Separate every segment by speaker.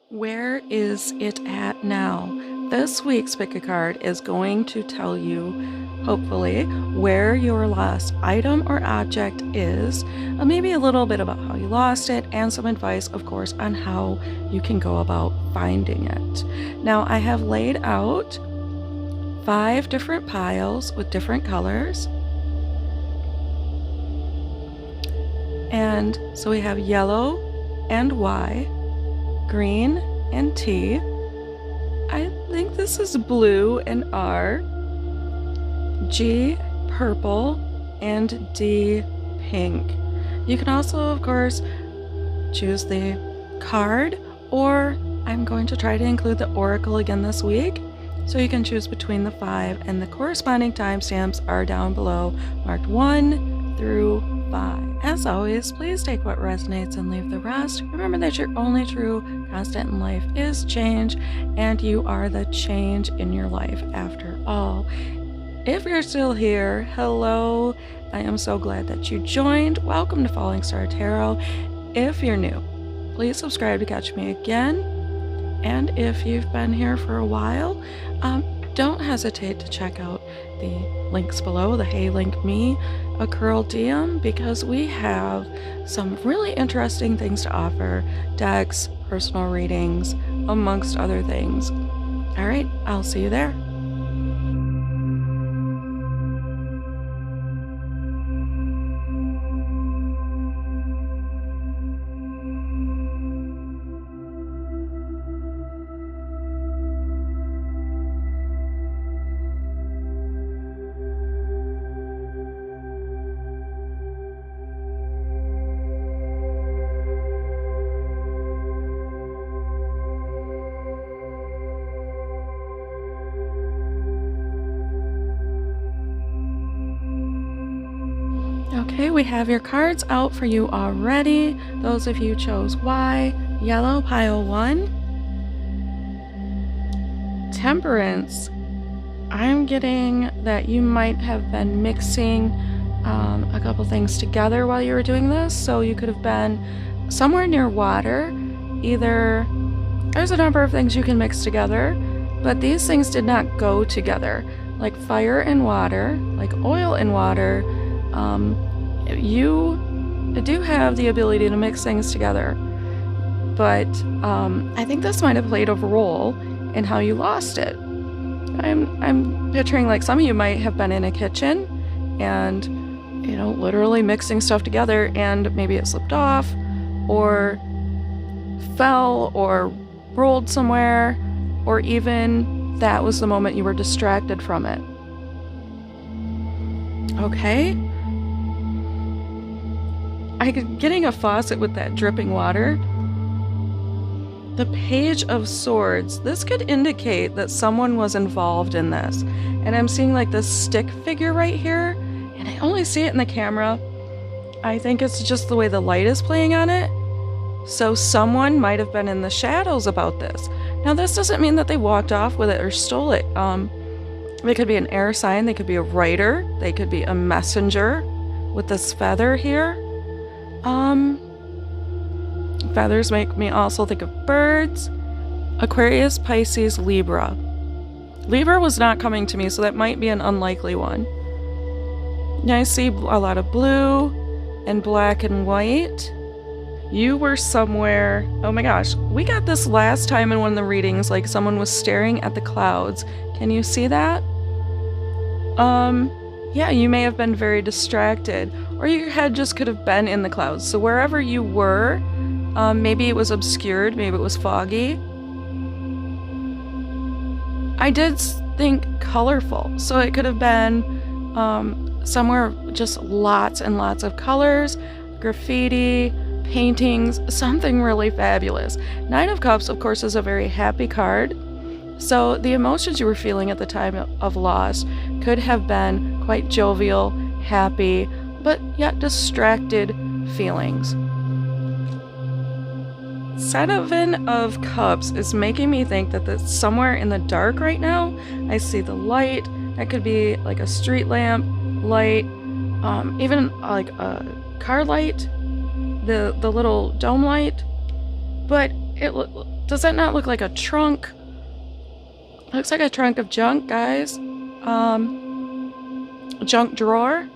Speaker 1: Where is it at now? This week's Pick a Card is going to tell you, hopefully, where your lost item or object is, maybe a little bit about how you lost it, and some advice, of course, on how you can go about finding it. Now, I have laid out 5 different piles with different colors. And so we have yellow and Y, green and T. I think this is blue and R, G purple, and D pink. You can also, of course, choose the card, or I'm going to try to include the oracle again this week. So you can choose between the 5, and the corresponding timestamps are down below, marked 1 through 5. As always, please take what resonates and leave the rest. Remember that your only true constant in life is change, and you are the change in your life after all. If you're still here, hello. I am so glad that you joined. Welcome to Falling Star Tarot. If you're new, please subscribe to catch me again. And if you've been here for a while, don't hesitate to check out the links below, the Hey Link Me, a Curl DM, because we have some really interesting things to offer, decks, personal readings, amongst other things. All right, I'll see you there. Okay, we have your cards out for you already. Those of you chose Y, yellow pile 1. Temperance. I'm getting that you might have been mixing a couple things together while you were doing this. So you could have been somewhere near water. Either, there's a number of things you can mix together, but these things did not go together. Like fire and water, like oil and water. You do have the ability to mix things together, but I think this might have played a role in how you lost it. I'm picturing like some of you might have been in a kitchen and, you know, literally mixing stuff together, and maybe it slipped off or fell or rolled somewhere, or even that was the moment you were distracted from it. Okay. I'm getting a faucet with that dripping water. The Page of Swords. This could indicate that someone was involved in this. And I'm seeing like this stick figure right here, and I only see it in the camera. I think it's just the way the light is playing on it. So someone might have been in the shadows about this. Now this doesn't mean that they walked off with it or stole it. They could be an air sign, they could be a writer, they could be a messenger with this feather here. Feathers make me also think of birds. Aquarius, Pisces, Libra. Libra was not coming to me, so that might be an unlikely one. Now I see a lot of blue and black and white. You were somewhere, oh my gosh, we got this last time in one of the readings, like someone was staring at the clouds. Can you see that? Yeah, you may have been very distracted, or your head just could have been in the clouds. So wherever you were, maybe it was obscured, maybe it was foggy. I did think colorful, so it could have been somewhere just lots and lots of colors, graffiti, paintings, something really fabulous. 9 of Cups, of course, is a very happy card. So the emotions you were feeling at the time of loss could have been quite jovial, happy, but yet distracted feelings. 7 of Cups is making me think that it's somewhere in the dark right now. I see the light. That could be like a street lamp light, even like a car light, the little dome light. But Does that not look like a trunk? Looks like a trunk of junk, guys. A junk drawer.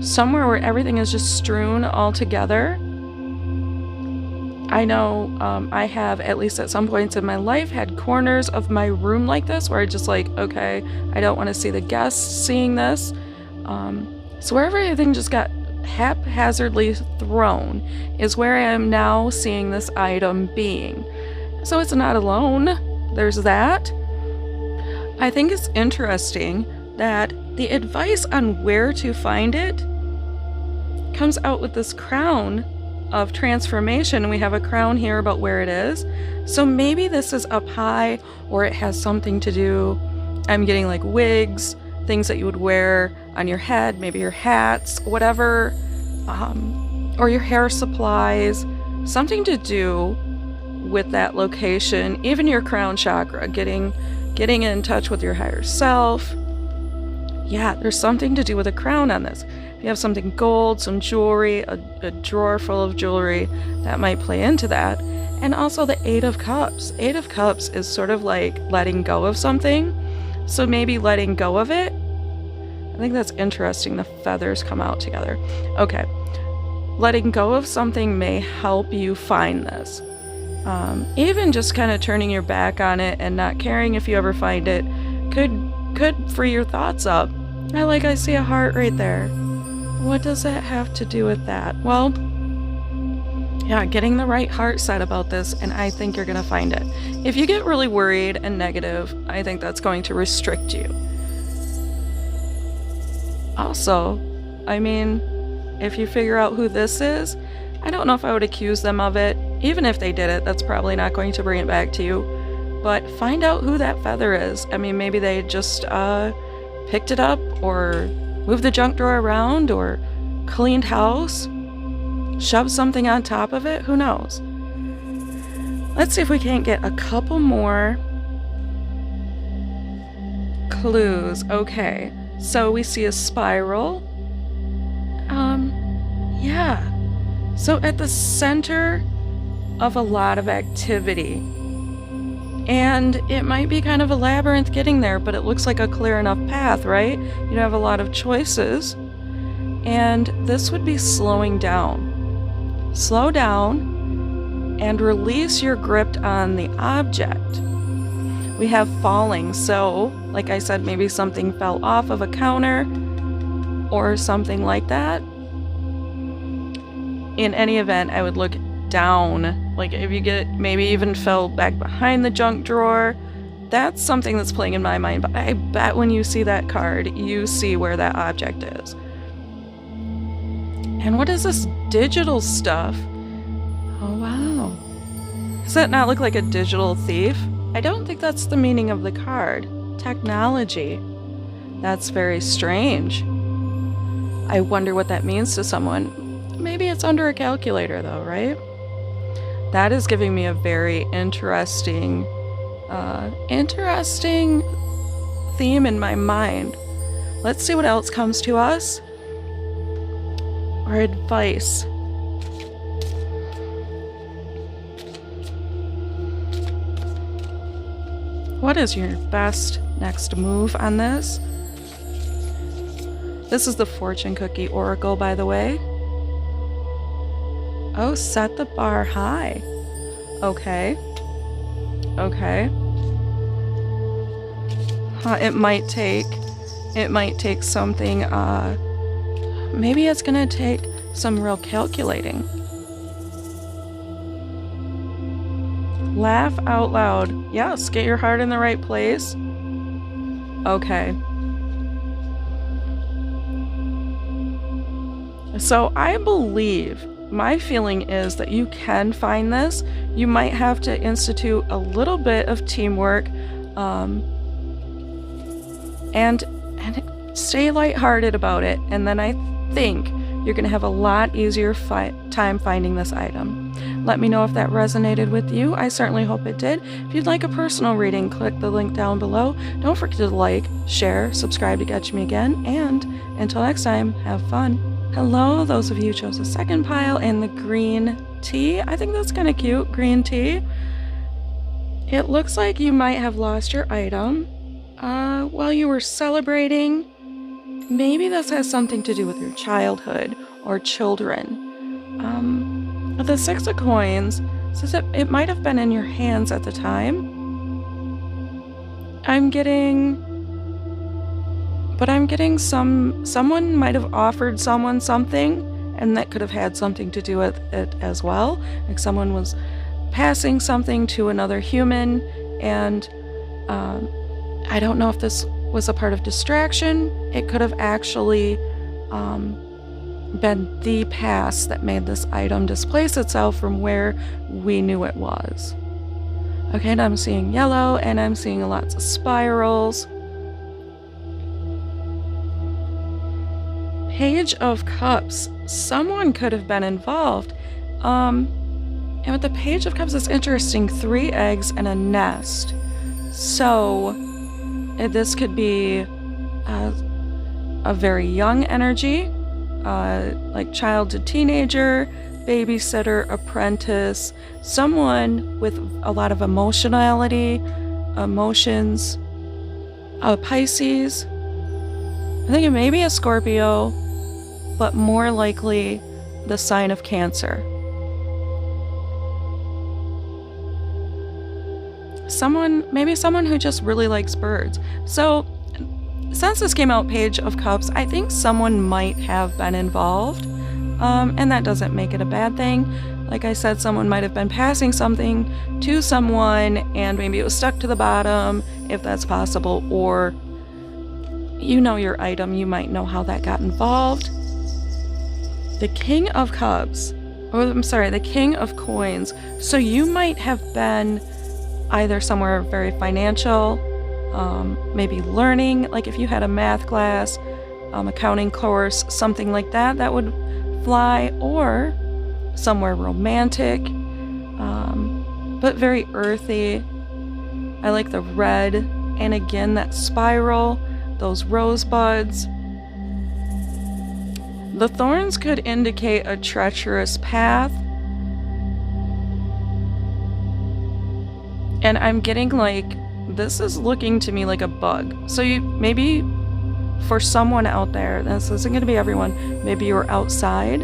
Speaker 1: Somewhere where everything is just strewn all together. I know I have, at least at some points in my life, had corners of my room like this where I just like, okay, I don't want to see the guests seeing this. So wherever everything just got haphazardly thrown is where I am now seeing this item being. So it's not alone. There's that. I think it's interesting that the advice on where to find it comes out with this crown of transformation. We have a crown here about where it is. So maybe this is up high, or it has something to do, I'm getting like wigs, things that you would wear on your head, maybe your hats, whatever, or your hair supplies, something to do with that location, even your crown chakra, getting in touch with your higher self. Yeah, there's something to do with a crown on this. If you have something gold, some jewelry, a drawer full of jewelry, that might play into that. And also the Eight of Cups. Eight of Cups is sort of like letting go of something. So maybe letting go of it. I think that's interesting. The feathers come out together. Okay. Letting go of something may help you find this. Even just kind of turning your back on it and not caring if you ever find it could free your thoughts up. I see a heart right there. What does that have to do with that? Well, yeah, getting the right heart set about this, and I think you're gonna find it. If you get really worried and negative, I think that's going to restrict you. Also, I mean, if you figure out who this is, I don't know if I would accuse them of it. Even if they did it, that's probably not going to bring it back to you. But find out who that feather is. I mean, maybe they just picked it up, or moved the junk drawer around, or cleaned house, shoved something on top of it. Who knows? Let's see if we can't get a couple more clues. Okay, so we see a spiral. Yeah. So at the center of a lot of activity. And it might be kind of a labyrinth getting there, but it looks like a clear enough path, right? You have a lot of choices. And this would be slowing down. Slow down and release your grip on the object. We have falling, so like I said, maybe something fell off of a counter or something like that. In any event, I would look down. Like if you get, maybe even fell back behind the junk drawer. That's something that's playing in my mind, but I bet when you see that card, you see where that object is. And what is this digital stuff? Oh, wow. Does that not look like a digital thief? I don't think that's the meaning of the card. Technology. That's very strange. I wonder what that means to someone. Maybe it's under a calculator though, right? That is giving me a very interesting theme in my mind. Let's see what else comes to us. Or advice. What is your best next move on this? This is the fortune cookie oracle, by the way. Oh, set the bar high. Okay. Okay. It might take something, maybe it's gonna take some real calculating. Laugh out loud. Yes, get your heart in the right place. Okay. So I believe, my feeling is that you can find this. You might have to institute a little bit of teamwork, and stay lighthearted about it. And then I think you're going to have a lot easier time finding this item. Let me know if that resonated with you. I certainly hope it did. If you'd like a personal reading, click the link down below. Don't forget to like, share, subscribe to catch me again, and until next time, have fun. Hello, those of you who chose the second pile, and the green tea. I think that's kind of cute, green tea. It looks like you might have lost your item while you were celebrating. Maybe this has something to do with your childhood or children. The 6 of coins says it might have been in your hands at the time. I'm getting someone might have offered someone something, and that could have had something to do with it as well. Like someone was passing something to another human, and I don't know if this was a part of distraction. It could have actually been the pass that made this item displace itself from where we knew it was. Okay, and I'm seeing yellow, and I'm seeing lots of spirals. Page of Cups. Someone could have been involved. And with the Page of Cups, it's interesting. 3 eggs and a nest. So this could be a very young energy, like child to teenager, babysitter, apprentice, someone with a lot of emotionality, emotions, Pisces. I think it may be a Scorpio, but more likely the sign of Cancer. Maybe someone who just really likes birds. So since this came out Page of Cups, I think someone might have been involved, and that doesn't make it a bad thing. Like I said, someone might have been passing something to someone, and maybe it was stuck to the bottom, if that's possible, or you know your item, you might know how that got involved. The King of Cups, the King of Coins. So you might have been either somewhere very financial, maybe learning, like if you had a math class, accounting course, something like that, that would fly, or somewhere romantic, but very earthy. I like the red, and again, that spiral, those rosebuds. The thorns could indicate a treacherous path. And I'm getting like, this is looking to me like a bug. So maybe for someone out there, this isn't going to be everyone, maybe you're outside,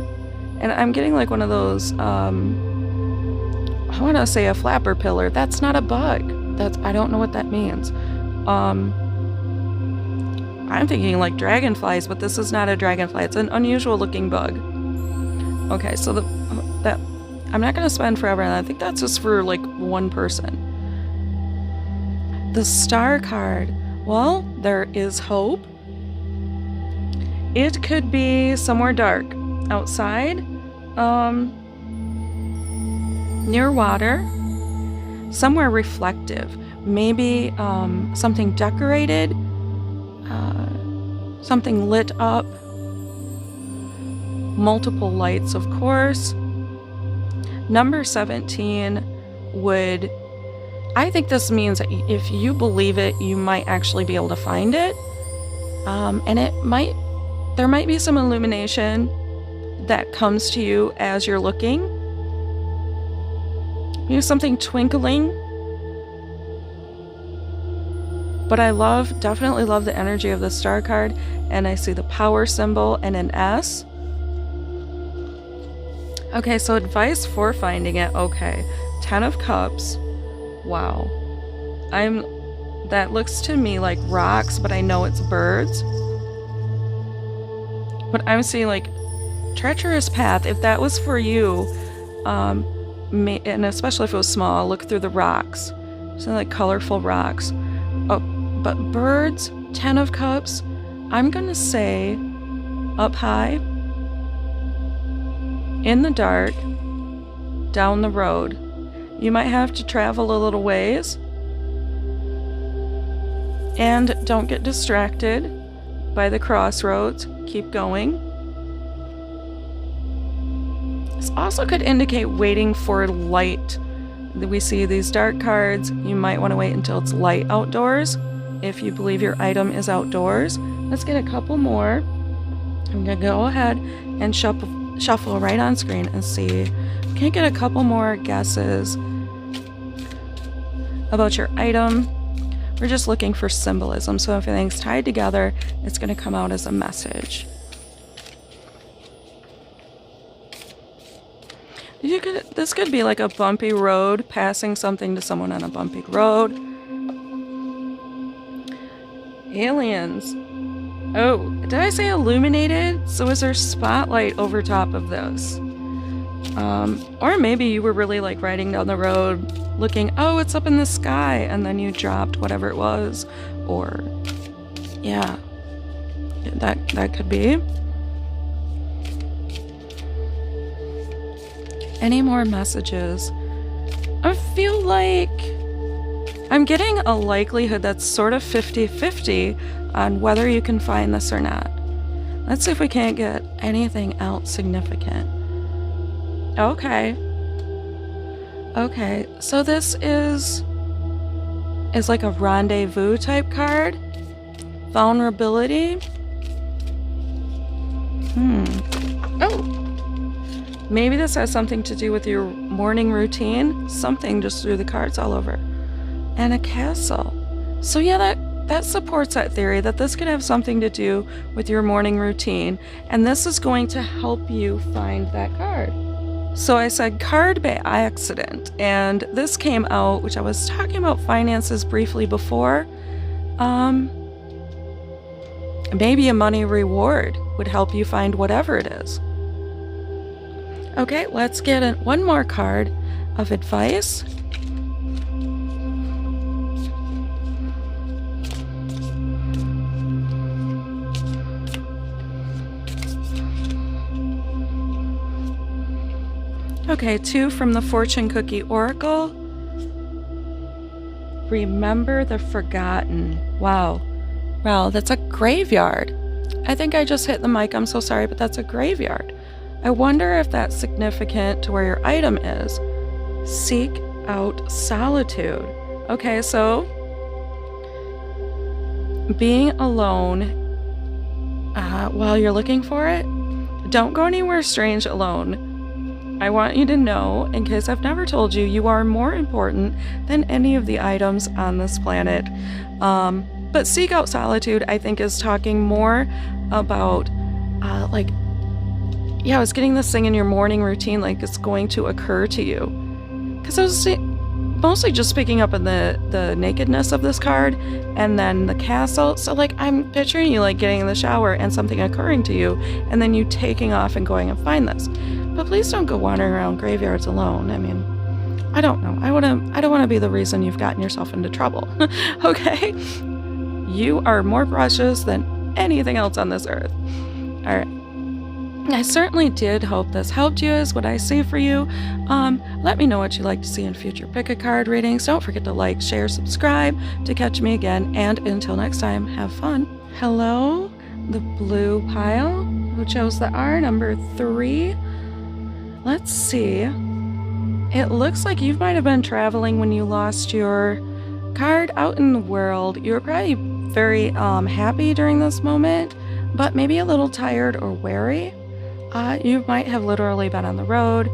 Speaker 1: and I'm getting like one of those, I want to say a flapper pillar. That's not a bug. I don't know what that means. I'm thinking like dragonflies, but this is not a dragonfly. It's an unusual looking bug. Okay, so that I'm not going to spend forever on that. I think that's just for like one person. The Star card. Well, there is hope. It could be somewhere dark, outside, near water, somewhere reflective. Maybe something decorated, something lit up, multiple lights, of course. Number 17 would, I think this means that if you believe it, you might actually be able to find it. And there might be some illumination that comes to you as you're looking. Maybe something twinkling. But I definitely love the energy of the Star card, and I see the power symbol and an S. Okay, so advice for finding it. Okay, 10 of Cups. Wow. That looks to me like rocks, but I know it's birds. But I'm seeing like treacherous path. If that was for you, and especially if it was small, look through the rocks. So like colorful rocks. Oh, but birds, 10 of Cups, I'm gonna say up high, in the dark, down the road. You might have to travel a little ways. And don't get distracted by the crossroads. Keep going. This also could indicate waiting for light. We see these dark cards. You might want to wait until it's light outdoors if you believe your item is outdoors. Let's get a couple more. I'm going to go ahead and shuffle right on screen and see. Can I get a couple more guesses about your item? We're just looking for symbolism, so if everything's tied together, it's going to come out as a message. This could be like a bumpy road, passing something to someone on a bumpy road. Aliens. Oh, did I say illuminated? So is there spotlight over top of this? Or maybe you were really like riding down the road looking, oh, it's up in the sky, and then you dropped whatever it was. Or, yeah, that could be. Any more messages? I feel like I'm getting a likelihood that's sort of 50-50 on whether you can find this or not. Let's see if we can't get anything else significant. Okay. Okay, so this is like a rendezvous type card. Vulnerability. Oh. Maybe this has something to do with your morning routine. Something just threw the cards all over. And a castle. So yeah, that supports that theory that this could have something to do with your morning routine. And this is going to help you find that card. So I said card by accident. And this came out, which I was talking about finances briefly before. Maybe a money reward would help you find whatever it is. Okay, let's get one more card of advice. Okay, 2 from the Fortune Cookie Oracle. Remember the forgotten. Wow. Wow, that's a graveyard. I think I just hit the mic. I'm so sorry, but that's a graveyard. I wonder if that's significant to where your item is. Seek out solitude. Okay, so being alone while you're looking for it, don't go anywhere strange alone. I want you to know, in case I've never told you, you are more important than any of the items on this planet. But seek out solitude, I think, is talking more about I was getting this thing in your morning routine, like it's going to occur to you. Because I was mostly just picking up on the nakedness of this card and then the castle. So like I'm picturing you like getting in the shower and something occurring to you and then you taking off and going and find this. But please don't go wandering around graveyards alone. I mean, I don't know. I don't want to be the reason you've gotten yourself into trouble. Okay? You are more precious than anything else on this earth. All right. I certainly did hope this helped you, is what I see for you. Let me know what you'd like to see in future pick-a-card readings. Don't forget to like, share, subscribe to catch me again. And until next time, have fun. Hello, the blue pile, who chose the R, number 3. Let's see. It looks like you might have been traveling when you lost your card out in the world. You were probably very happy during this moment, but maybe a little tired or wary. You might have literally been on the road,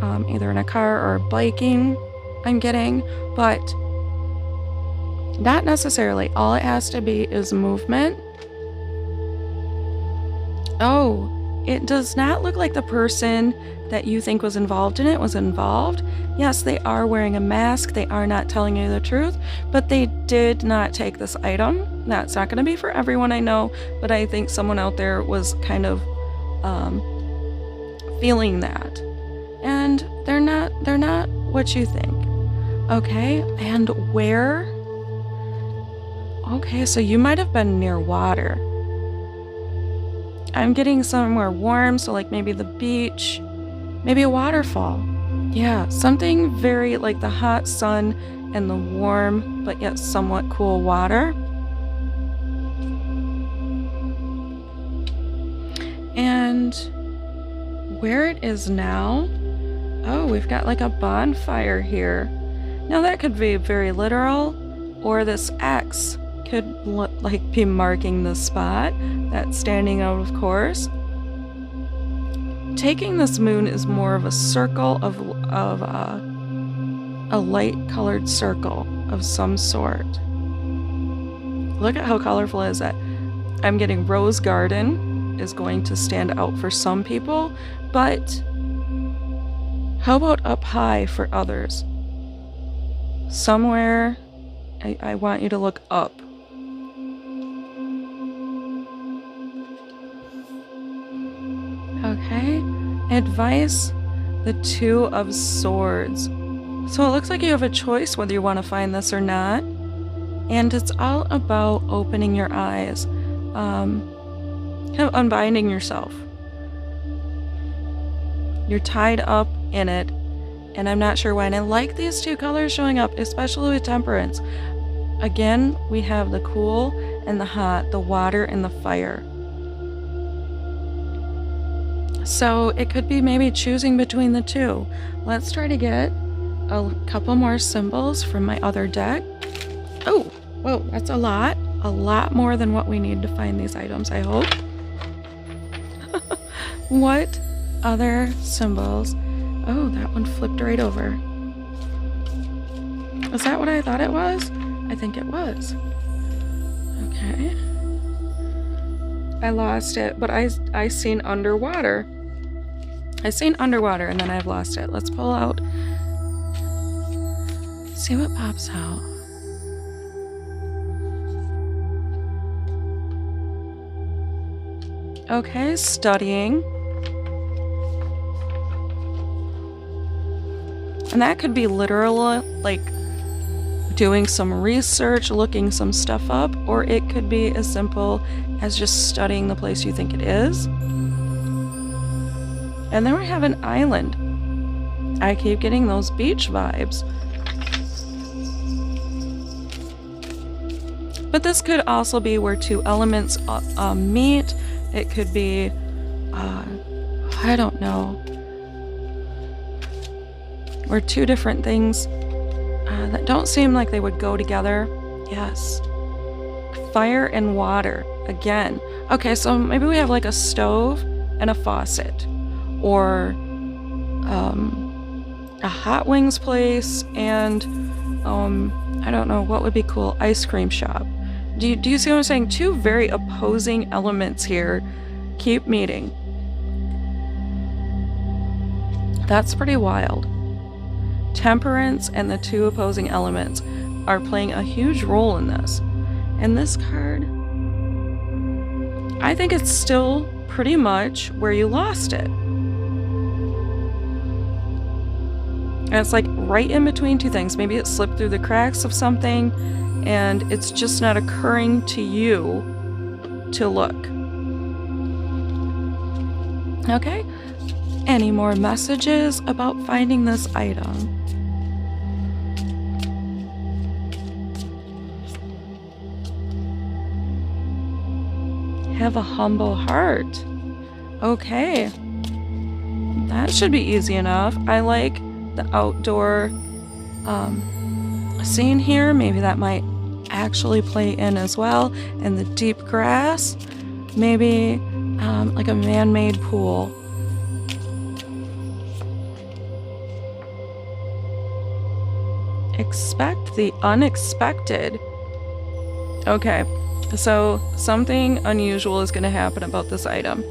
Speaker 1: either in a car or biking, I'm getting, but not necessarily. All it has to be is movement. Oh, it does not look like the person that you think was involved in it was involved. Yes, they are wearing a mask. They are not telling you the truth, but they did not take this item. That's not going to be for everyone, I know, but I think someone out there was kind of feeling that, and they're not what you think. Okay, and where? Okay, so you might have been near water. I'm getting somewhere warm, so like maybe the beach, maybe a waterfall. Yeah, something very like the hot sun and the warm but yet somewhat cool water. And where it is now, oh, we've got like a bonfire here. Now that could be very literal, or this X could like be marking the spot that's standing out, of course. taking this moon is more of a circle of a light-colored circle of some sort. Look at how colorful is that. I'm getting Rose Garden is going to stand out for some people, but how about up high for others? Somewhere, I want you to look up. Okay, advice, the Two of Swords. So it looks like you have a choice whether you want to find this or not. And it's all about opening your eyes, kind of unbinding yourself. You're tied up in it, and I'm not sure why. And I like these two colors showing up, especially with Temperance. Again, we have the cool and the hot, the water and the fire. So it could be maybe choosing between the two. Let's try to get a couple more symbols from my other deck. Oh, whoa, that's a lot more than what we need to find these items, I hope. What other symbols? Oh, that one flipped right over. Is that what I thought it was? I think it was. Okay. I lost it, but I seen underwater. I seen underwater and then I've lost it. Let's pull out. See what pops out. Okay, studying. And that could be literal, like doing some research, looking some stuff up, or it could be as simple as just studying the place you think it is. And then we have an island. I keep getting those beach vibes. But this could also be where two elements meet. It could be, I don't know, where two different things that don't seem like they would go together. Yes. Fire and water. Again. Okay, so maybe we have like a stove and a faucet. Or a hot wings place and, I don't know, what would be cool? Ice cream shop. Do you see what I'm saying? Two very opposing elements here keep meeting. That's pretty wild. Temperance and the two opposing elements are playing a huge role in this. And this card, I think it's still pretty much where you lost it. And it's like right in between two things. Maybe it slipped through the cracks of something and it's just not occurring to you to look. Okay? Any more messages about finding this item? Have a humble heart. Okay. That should be easy enough. I like the outdoor scene here. Maybe that might actually play in as well. And the deep grass. Maybe like a man-made pool. Expect the unexpected. Okay, so something unusual is going to happen about this item.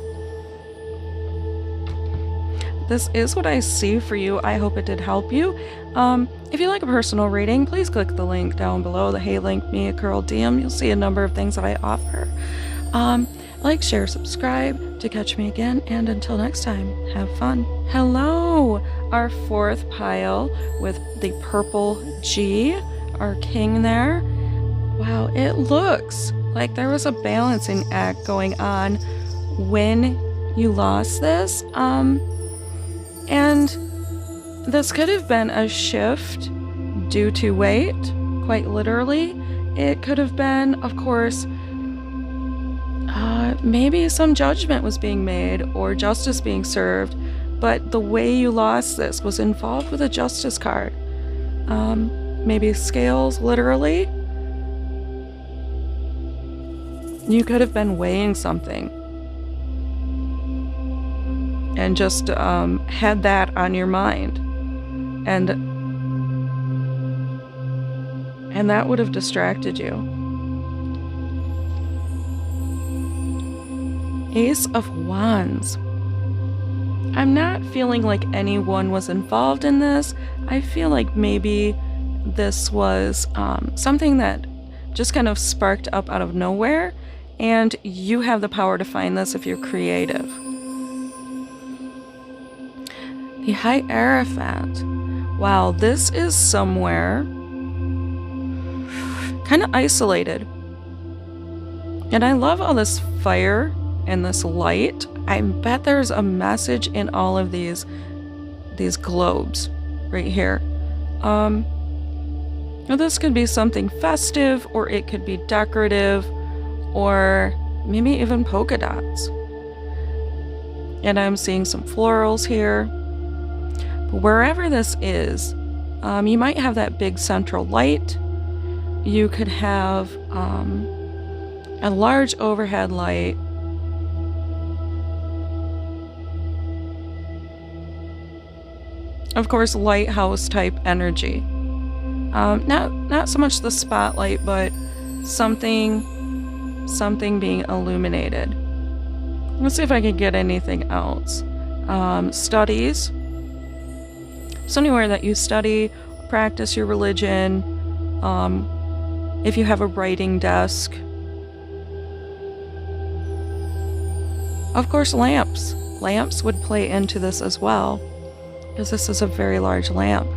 Speaker 1: This is what I see for you. I hope it did help you. If you like a personal reading, please click the link down below, the Hey Link Me a Curl DM. You'll see a number of things that I offer. Like, share, subscribe to catch me again, and until next time, have fun. Hello, our fourth pile with the purple G, our king there. Wow, it looks like there was a balancing act going on when you lost this. And this could have been a shift due to weight, quite literally. It could have been, of course, maybe some judgment was being made or justice being served, but the way you lost this was involved with a justice card. Maybe scales, literally. You could have been weighing something. and just had that on your mind. And that would have distracted you. Ace of Wands. I'm not feeling like anyone was involved in this. I feel like maybe this was something that just kind of sparked up out of nowhere, and you have the power to find this if you're creative. The Hierophant. Wow, this is somewhere kind of isolated. And I love all this fire and this light. I bet there's a message in all of these globes right here. Now this could be something festive, or it could be decorative, or maybe even polka dots. And I'm seeing some florals here. But wherever this is, you might have that big central light. You could have a large overhead light. Of course, lighthouse type energy. Not so much the spotlight, but something being illuminated. Let's see if I can get anything else. Studies. So anywhere that you study, practice your religion. If you have a writing desk. Of course, lamps. Lamps would play into this as well, because this is a very large lamp.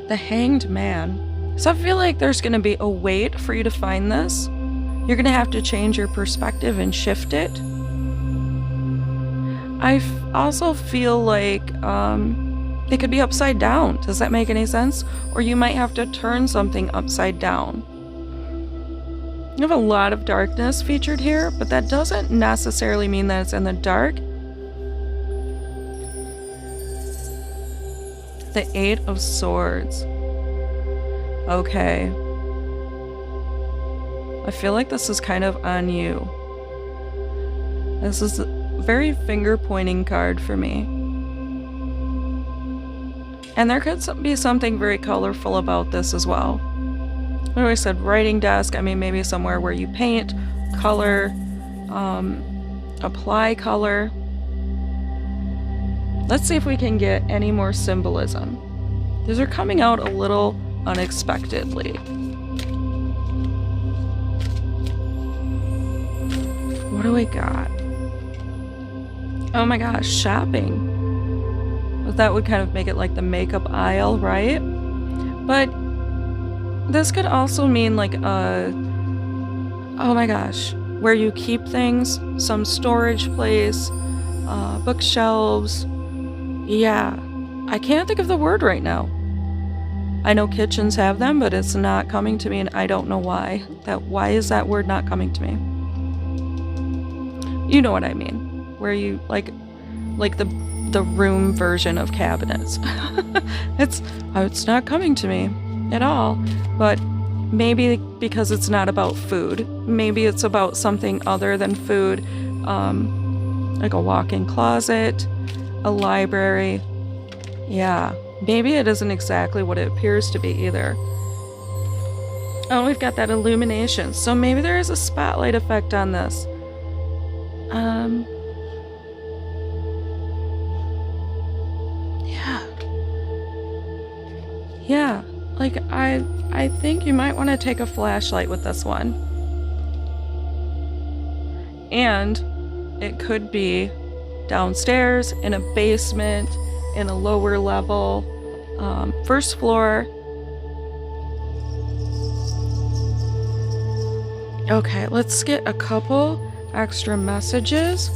Speaker 1: The Hanged Man. So I feel like there's going to be a wait for you to find this. You're going to have to change your perspective and shift it. I also feel like it could be upside down. Does that make any sense? Or you might have to turn something upside down. You have a lot of darkness featured here, but that doesn't necessarily mean that it's in the dark. The Eight of Swords. Okay. I feel like this is kind of on you. This is a very finger-pointing card for me. And there could be something very colorful about this as well. I always said writing desk. I mean, maybe somewhere where you paint, color, apply color. Let's see if we can get any more symbolism. These are coming out a little unexpectedly. What do we got? Oh my gosh, shopping. Well, that would kind of make it like the makeup aisle, right? But this could also mean like a, oh my gosh, where you keep things, some storage place, bookshelves. Yeah, I can't think of the word right now. I know kitchens have them, but it's not coming to me, and I don't know why. Why is that word not coming to me? You know what I mean. Where you like the room version of cabinets. It's not coming to me at all. But maybe because it's not about food. Maybe it's about something other than food. Like a walk-in closet, a library. Yeah, maybe it isn't exactly what it appears to be either. Oh, we've got that illumination. So maybe there is a spotlight effect on this. Yeah, like I think you might want to take a flashlight with this one. And it could be downstairs, in a basement, in a lower level, first floor. Okay, let's get a couple extra messages.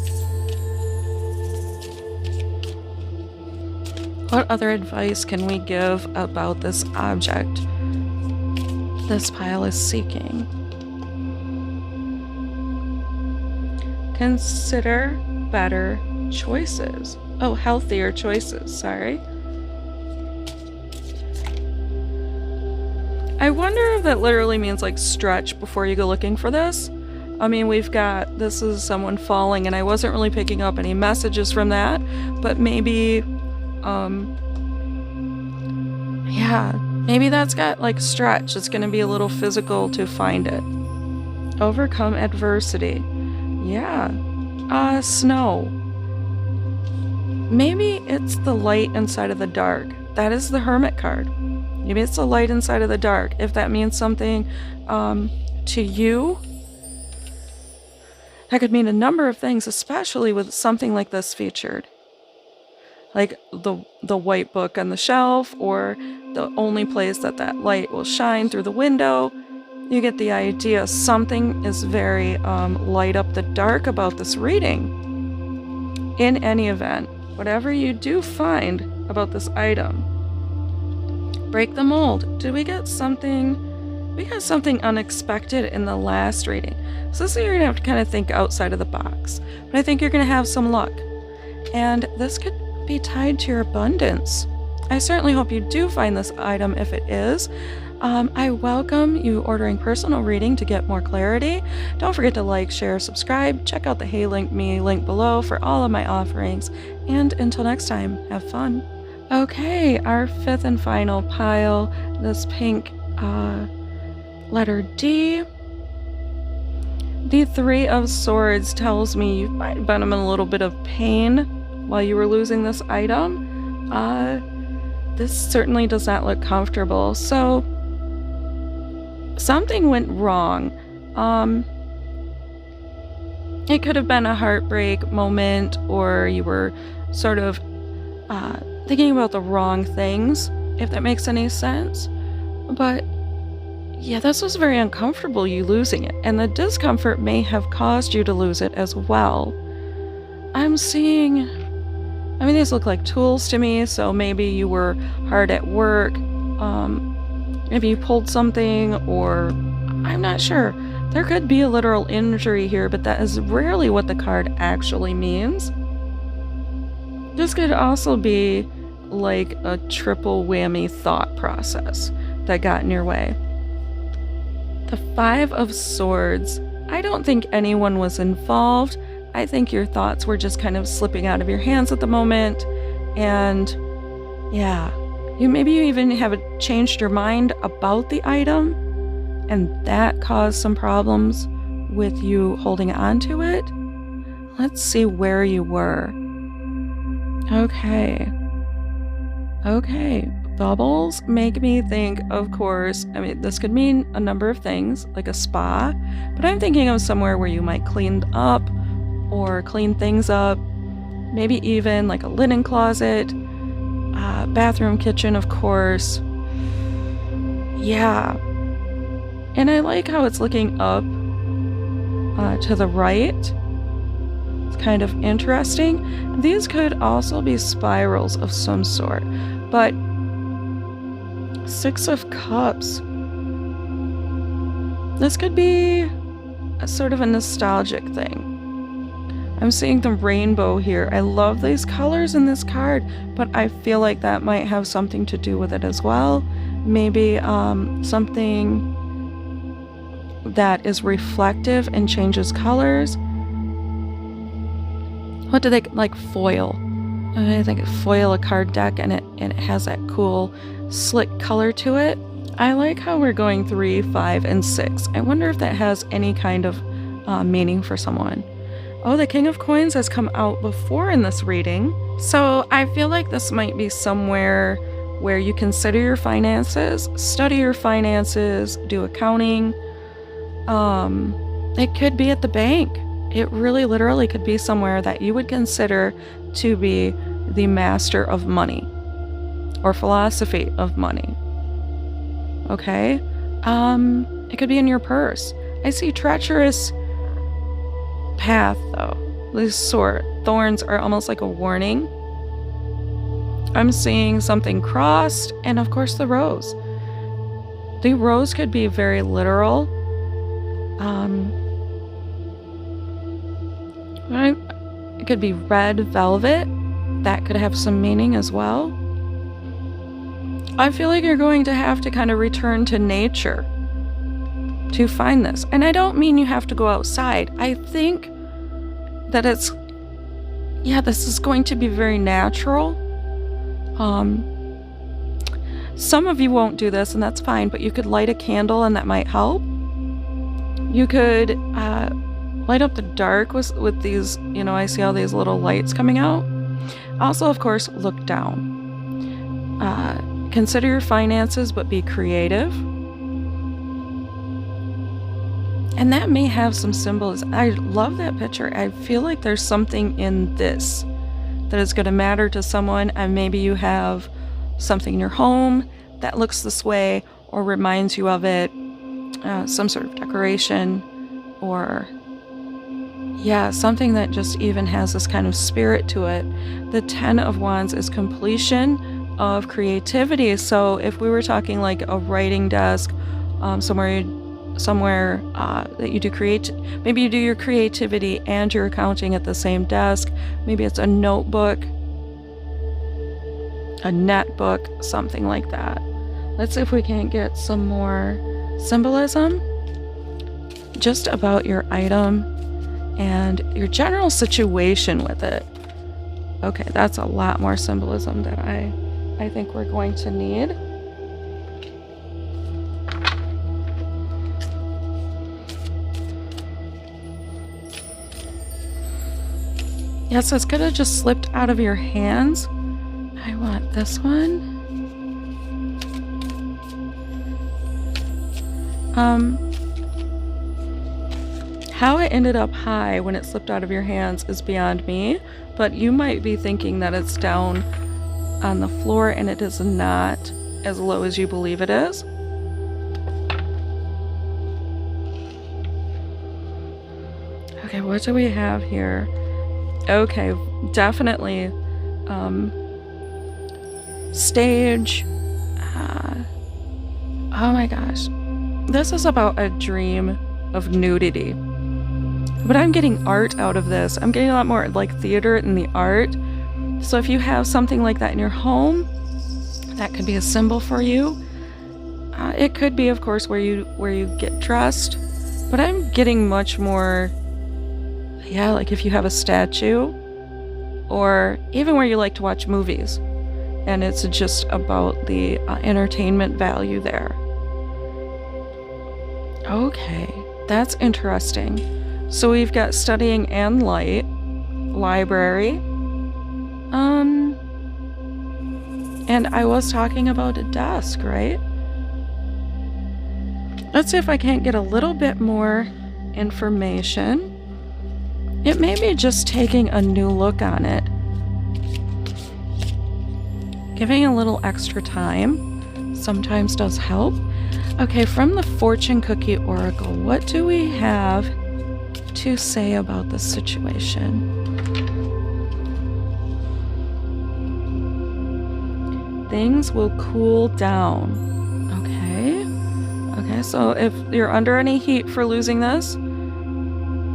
Speaker 1: What other advice can we give about this object this pile is seeking? Consider better choices. Oh, healthier choices, sorry. I wonder if that literally means like stretch before you go looking for this. I mean, we've got, this is someone falling, and I wasn't really picking up any messages from that, but maybe, yeah, maybe that's got like stretch. It's gonna be a little physical to find it. Overcome adversity. Yeah. Snow. Maybe it's the light inside of the dark. That is the Hermit card. Maybe it's the light inside of the dark. If that means something to you, that could mean a number of things, especially with something like this featured. Like the white book on the shelf, or the only place that light will shine through the window. You get the idea. Something is very light up the dark about this reading. In any event, whatever you do find about this item, break the mold. Did we get something? We got something unexpected in the last reading. So this is, you're gonna have to kind of think outside of the box. But I think you're gonna have some luck. And this could be tied to your abundance. I certainly hope you do find this item if it is. I welcome you ordering personal reading to get more clarity. Don't forget to like, share, subscribe. Check out the Hey Link Me link below for all of my offerings. And until next time, have fun. Okay, our fifth and final pile, this pink letter D. The Three of Swords tells me you might have been in a little bit of pain while you were losing this item. This certainly does not look comfortable. So something went wrong. It could have been a heartbreak moment, or you were sort of thinking about the wrong things, if that makes any sense. But yeah, this was very uncomfortable, you losing it, and the discomfort may have caused you to lose it as well. I'm seeing, I mean, these look like tools to me, so maybe you were hard at work, maybe you pulled something, or I'm not sure. There could be a literal injury here, but that is rarely what the card actually means. This could also be like a triple whammy thought process that got in your way. The Five of Swords. I don't think anyone was involved. I think your thoughts were just kind of slipping out of your hands at the moment. And yeah, maybe you even have changed your mind about the item, and that caused some problems with you holding on to it. Let's see where you were. Okay. Bubbles make me think, of course, I mean, this could mean a number of things, like a spa, but I'm thinking of somewhere where you might clean up or clean things up, maybe even like a linen closet, bathroom, kitchen, of course. Yeah. And I like how it's looking up to the right. It's kind of interesting. These could also be spirals of some sort, but Six of Cups. This could be a sort of a nostalgic thing. I'm seeing the rainbow here. I love these colors in this card, but I feel like that might have something to do with it as well. Maybe something that is reflective and changes colors. What do they like? Foil. I think foil a card deck, and it has that cool slick color to it. I like how we're going 3, 5, and 6. I wonder if that has any kind of meaning for someone. Oh, the King of Coins has come out before in this reading. So I feel like this might be somewhere where you consider your finances, study your finances, do accounting. It could be at the bank. It really literally could be somewhere that you would consider to be the master of money or philosophy of money. Okay? It could be in your purse. I see treacherous path though. These thorns are almost like a warning. I'm seeing something crossed, and of course the rose. The rose could be very literal. It could be red velvet. That could have some meaning as well. I feel like you're going to have to kind of return to nature to find this. And I don't mean you have to go outside. I think that this is going to be very natural. Some of you won't do this, and that's fine, but you could light a candle and that might help. You could light up the dark with these, I see all these little lights coming out. Also, of course, look down. Consider your finances, but be creative. And that may have some symbols. I love that picture. I feel like there's something in this that is going to matter to someone, and maybe you have something in your home that looks this way or reminds you of it, some sort of decoration, or something that just even has this kind of spirit to it. The 10 of Wands is completion of creativity. So if we were talking like a writing desk, somewhere that you do maybe you do your creativity and your accounting at the same desk. Maybe it's a notebook, a netbook, something like that. Let's see if we can get some more symbolism just about your item and your general situation with it. Okay, that's a lot more symbolism that I think we're going to need. Yes, it's could have just slipped out of your hands. I want this one. How it ended up high when it slipped out of your hands is beyond me, but you might be thinking that it's down on the floor, and it is not as low as you believe it is. Okay, what do we have here? Okay, definitely stage. Oh my gosh. This is about a dream of nudity. But I'm getting art out of this. I'm getting a lot more like theater in the art. So if you have something like that in your home, that could be a symbol for you. It could be, of course, where you get dressed. But I'm getting much more, like if you have a statue, or even where you like to watch movies, and it's just about the entertainment value there. Okay, that's interesting. So we've got studying and light, library, and I was talking about a desk, right? Let's see if I can't get a little bit more information. It may be just taking a new look on it. Giving a little extra time sometimes does help. Okay, from the Fortune Cookie Oracle, what do we have to say about this situation? Things will cool down. Okay, so if you're under any heat for losing this,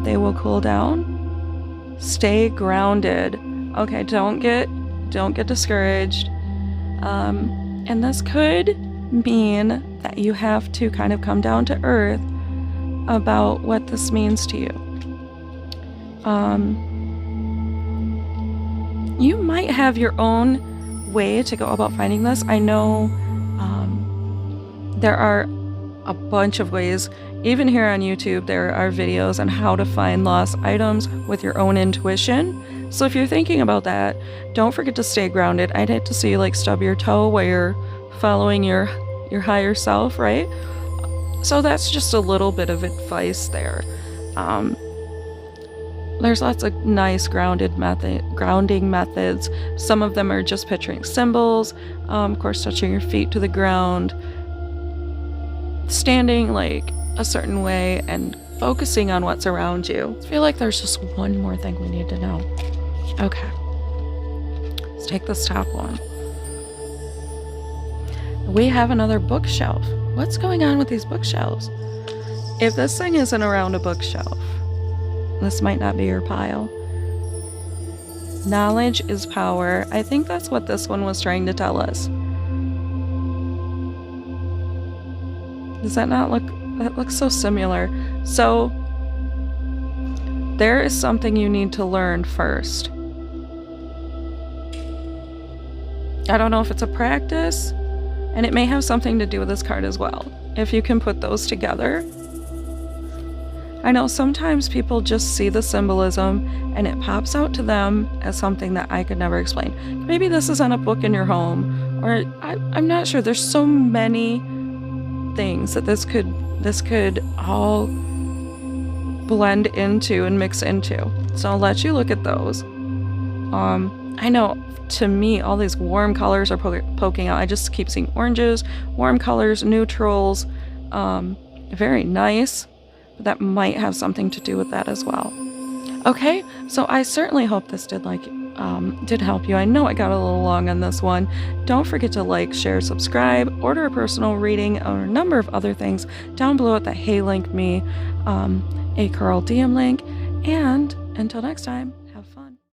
Speaker 1: they will cool down. Stay grounded. Okay, don't get discouraged. And this could mean that you have to kind of come down to earth about what this means to you. You might have your own way to go about finding this. I know there are a bunch of ways. Even here on YouTube, there are videos on how to find lost items with your own intuition. So if you're thinking about that, don't forget to stay grounded. I'd hate to see you like stub your toe while you're following your higher self, right? So that's just a little bit of advice there. There's lots of nice grounding methods. Some of them are just picturing symbols, of course touching your feet to the ground, standing like a certain way, and focusing on what's around you. I feel like there's just one more thing we need to know. Okay, let's take this top one. We have another bookshelf. What's going on with these bookshelves? If this thing isn't around a bookshelf, this might not be your pile. Knowledge is power. I think that's what this one was trying to tell us. Does that not look That looks so similar. So there is something you need to learn first. I don't know if it's a practice, and it may have something to do with this card as well, if you can put those together. I know sometimes people just see the symbolism and it pops out to them as something that I could never explain. Maybe this is on a book in your home, or I'm not sure. There's so many things that this could all blend into and mix into. So I'll let you look at those. I know to me all these warm colors are poking out. I just keep seeing oranges, warm colors, neutrals. Very nice. That might have something to do with that as well. Okay, so I certainly hope this did help you. I know I got a little long on this one. Don't forget to like, share, subscribe, order a personal reading, or a number of other things down below at the Hey Link Me, a Carl DM link. And until next time.